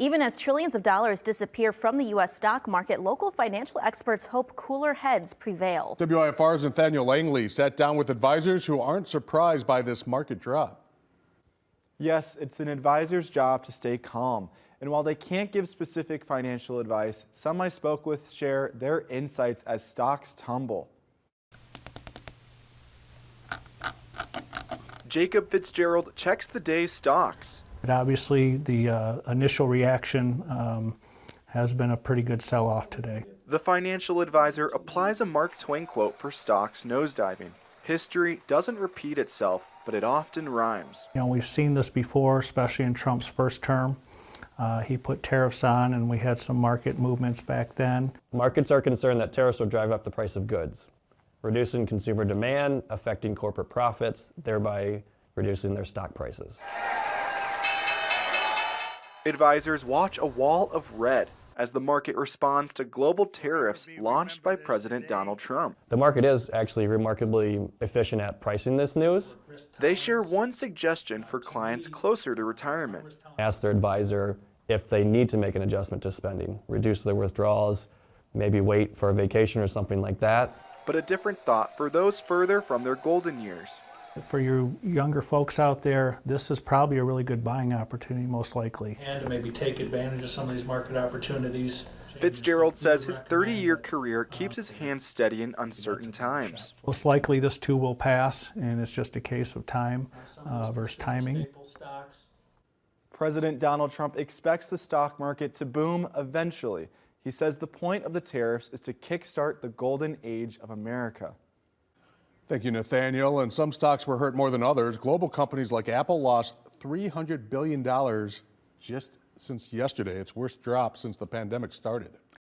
Even as trillions of dollars disappear from the U.S. stock market, local financial experts hope cooler heads prevail. WIFR's Nathaniel Langley sat down with advisors who aren't surprised by this market drop. Yes, it's an advisor's job to stay calm. And while they can't give specific financial advice, some I spoke with share their insights as stocks tumble. Jacob Fitzgerald checks the day's stocks. But obviously, the initial reaction has been a pretty good sell-off today. The financial advisor applies a Mark Twain quote for stocks nosediving. History doesn't repeat itself, but it often rhymes. You know, we've seen this before, especially in Trump's first term. He put tariffs on, and we had some market movements back then. Markets are concerned that tariffs will drive up the price of goods, reducing consumer demand, affecting corporate profits, thereby reducing their stock prices. Advisors watch a wall of red as the market responds to global tariffs launched by President Donald Trump. The market is actually remarkably efficient at pricing this news. They share one suggestion for clients closer to retirement. Ask their advisor if they need to make an adjustment to spending, reduce their withdrawals, maybe wait for a vacation or something like that. But a different thought for those further from their golden years. For you younger folks out there, this is probably a really good buying opportunity, most likely. And to maybe take advantage of some of these market opportunities. Fitzgerald says his 30-year career keeps his hands steady in uncertain times. Most likely this too will pass, and it's just a case of time versus timing. President Donald Trump expects the stock market to boom eventually. He says the point of the tariffs is to kickstart the golden age of America. Thank you, Nathaniel. And some stocks were hurt more than others. Global companies like Apple lost $300 billion just since yesterday. Its worst drop since the pandemic started.